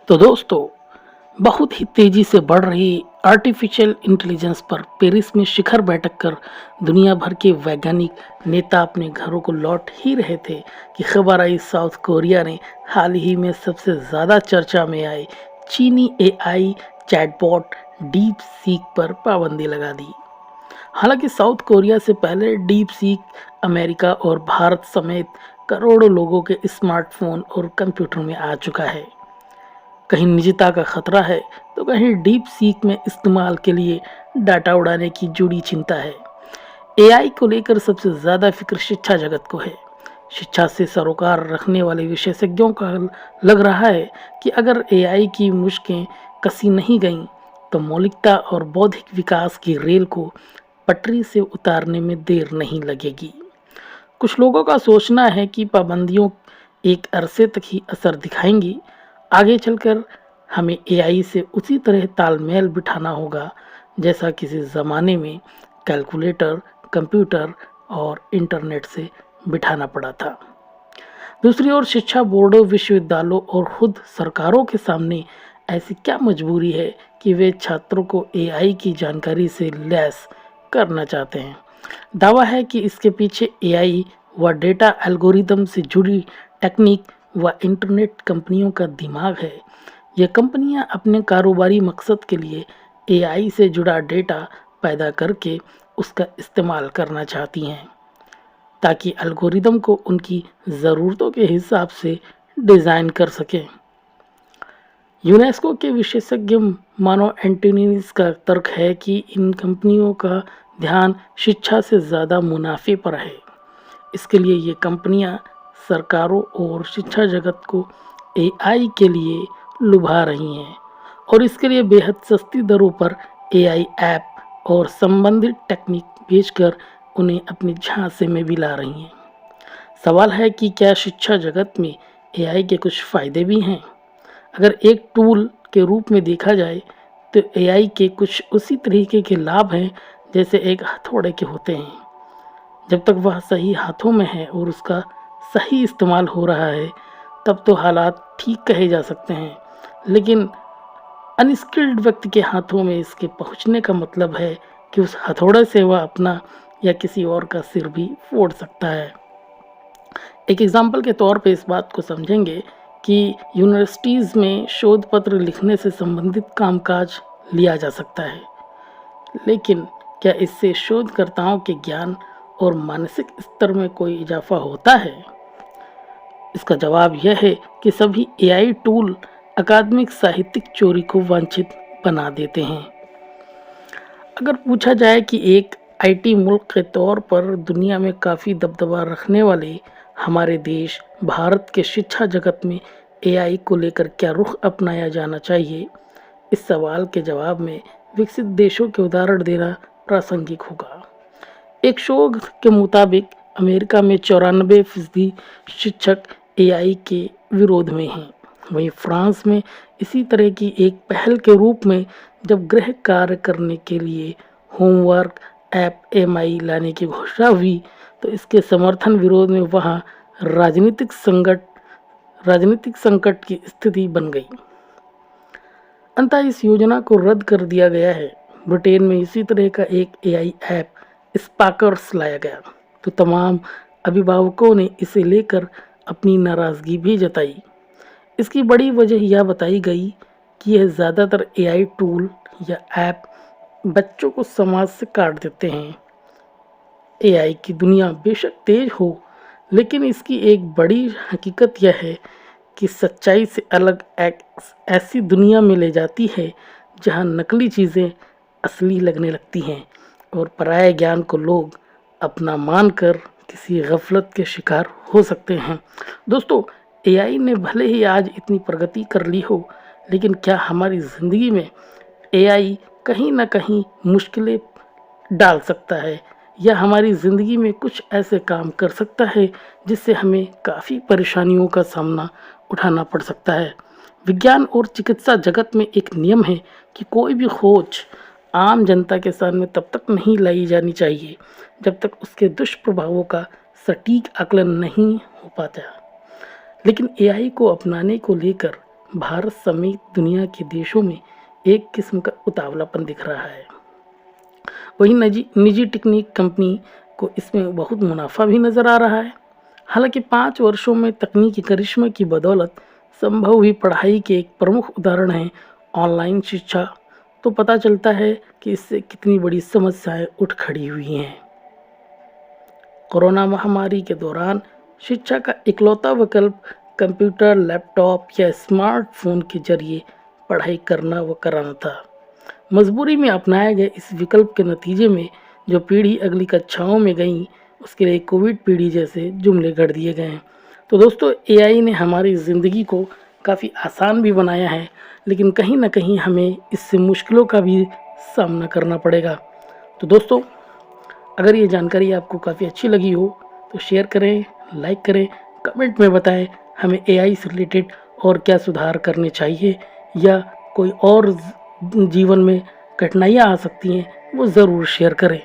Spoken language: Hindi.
तो दोस्तों, बहुत ही तेजी से बढ़ रही आर्टिफिशियल इंटेलिजेंस पर पेरिस में शिखर बैठक कर दुनिया भर के वैज्ञानिक नेता अपने घरों को लौट ही रहे थे कि खबर आई साउथ कोरिया ने हाल ही में सबसे ज़्यादा चर्चा में आए चीनी एआई चैटबॉट डीप सीक पर पाबंदी लगा दी। हालांकि साउथ कोरिया से पहले डीप सीक अमेरिका और भारत समेत करोड़ों लोगों के स्मार्टफोन और कंप्यूटर में आ चुका है। कहीं निजता का खतरा है तो कहीं डीप सीक में इस्तेमाल के लिए डाटा उड़ाने की जुड़ी चिंता है। एआई को लेकर सबसे ज़्यादा फिक्र शिक्षा जगत को है। शिक्षा से सरोकार रखने वाले विशेषज्ञों का लग रहा है कि अगर एआई की मुश्कें कसी नहीं गईं तो मौलिकता और बौद्धिक विकास की रेल को पटरी से उतारने में देर नहीं लगेगी। कुछ लोगों का सोचना है कि पाबंदियों एक अरसे तक ही असर दिखाएंगी। आगे चलकर हमें एआई से उसी तरह तालमेल बिठाना होगा जैसा किसी ज़माने में कैलकुलेटर, कंप्यूटर और इंटरनेट से बिठाना पड़ा था। दूसरी ओर शिक्षा बोर्डों, विश्वविद्यालयों और खुद सरकारों के सामने ऐसी क्या मजबूरी है कि वे छात्रों को एआई की जानकारी से लैस करना चाहते हैं। दावा है कि इसके पीछे एआई व डेटा एल्गोरिदम से जुड़ी टेक्निक व इंटरनेट कंपनियों का दिमाग है। ये कंपनियां अपने कारोबारी मकसद के लिए एआई से जुड़ा डेटा पैदा करके उसका इस्तेमाल करना चाहती हैं ताकि एल्गोरिदम को उनकी ज़रूरतों के हिसाब से डिज़ाइन कर सकें। यूनेस्को के विशेषज्ञ मानो एंटोनीज का तर्क है कि इन कंपनियों का ध्यान शिक्षा से ज़्यादा मुनाफे पर है। इसके लिए ये कंपनियां सरकारों और शिक्षा जगत को एआई के लिए लुभा रही हैं और इसके लिए बेहद सस्ती दरों पर एआई ऐप और संबंधित टेक्निक बेचकर उन्हें अपने झांसे में भी ला रही हैं। सवाल है कि क्या शिक्षा जगत में एआई के कुछ फ़ायदे भी हैं? अगर एक टूल के रूप में देखा जाए तो एआई के कुछ उसी तरीके के लाभ हैं जैसे एक हथौड़े के होते हैं। जब तक वह सही हाथों में है और उसका सही इस्तेमाल हो रहा है तब तो हालात ठीक कहे जा सकते हैं, लेकिन अनस्किल्ड व्यक्ति के हाथों में इसके पहुंचने का मतलब है कि उस हथौड़े से वह अपना या किसी और का सिर भी फोड़ सकता है। एक एग्जाम्पल के तौर पे इस बात को समझेंगे कि यूनिवर्सिटीज़ में शोध पत्र लिखने से संबंधित कामकाज लिया जा सकता है, लेकिन क्या इससे शोधकर्ताओं के ज्ञान और मानसिक स्तर में कोई इजाफा होता है? इसका जवाब यह है कि सभी एआई टूल अकादमिक साहित्यिक चोरी को वांछित बना देते हैं। अगर पूछा जाए कि एक आईटी मुल्क के तौर पर दुनिया में काफ़ी दबदबा रखने वाले हमारे देश भारत के शिक्षा जगत में एआई को लेकर क्या रुख अपनाया जाना चाहिए, इस सवाल के जवाब में विकसित देशों के उदाहरण देना प्रासंगिक होगा। एक शोध के मुताबिक अमेरिका में 94% शिक्षक एआई के विरोध में हैं। वहीं फ्रांस में इसी तरह की एक पहल के रूप में जब गृह कार्य करने के लिए होमवर्क ऐप एमआई लाने की घोषणा हुई तो इसके समर्थन विरोध में वहां राजनीतिक संकट की स्थिति बन गई। अंततः इस योजना को रद्द कर दिया गया है। ब्रिटेन में इसी तरह का एक एआई ऐप स्पार्कर्स लाया गया तो तमाम अभिभावकों ने इसे लेकर अपनी नाराज़गी भी जताई। इसकी बड़ी वजह यह बताई गई कि यह ज़्यादातर एआई टूल या ऐप बच्चों को समाज से काट देते हैं। एआई की दुनिया बेशक तेज हो, लेकिन इसकी एक बड़ी हकीकत यह है कि सच्चाई से अलग एक ऐसी दुनिया में ले जाती है जहां नकली चीज़ें असली लगने लगती हैं और पराये ज्ञान को लोग अपना मानकर किसी गफलत के शिकार हो सकते हैं। दोस्तों, एआई ने भले ही आज इतनी प्रगति कर ली हो, लेकिन क्या हमारी ज़िंदगी में एआई कहीं ना कहीं मुश्किलें डाल सकता है या हमारी ज़िंदगी में कुछ ऐसे काम कर सकता है जिससे हमें काफ़ी परेशानियों का सामना उठाना पड़ सकता है। विज्ञान और चिकित्सा जगत में एक नियम है कि कोई भी खोज आम जनता के सामने तब तक नहीं लाई जानी चाहिए जब तक उसके दुष्प्रभावों का सटीक आकलन नहीं हो पाता। लेकिन एआई को अपनाने को लेकर भारत समेत दुनिया के देशों में एक किस्म का उतावलापन दिख रहा है। वहीं निजी निजी टेक्निक कंपनी को इसमें बहुत मुनाफा भी नज़र आ रहा है। हालांकि 5 वर्षों में तकनीकी करिश्मा की बदौलत संभव हुई पढ़ाई के एक प्रमुख उदाहरण है ऑनलाइन शिक्षा। तो पता चलता है कि इससे कितनी बड़ी समस्याएं उठ खड़ी हुई हैं। कोरोना महामारी के दौरान शिक्षा का इकलौता विकल्प कंप्यूटर, लैपटॉप या स्मार्टफोन के जरिए पढ़ाई करना व कराना था। मजबूरी में अपनाए गए इस विकल्प के नतीजे में जो पीढ़ी अगली कक्षाओं में गई, उसके लिए कोविड पीढ़ी जैसे जुमले गढ़ दिए गए हैं। तो दोस्तों, एआई ने हमारी ज़िंदगी को काफ़ी आसान भी बनाया है, लेकिन कहीं ना कहीं हमें इससे मुश्किलों का भी सामना करना पड़ेगा। तो दोस्तों, अगर ये जानकारी आपको काफ़ी अच्छी लगी हो तो शेयर करें, लाइक करें, कमेंट में बताएं हमें एआई से रिलेटेड और क्या सुधार करने चाहिए, या कोई और जीवन में कठिनाइयाँ आ सकती हैं वो ज़रूर शेयर करें।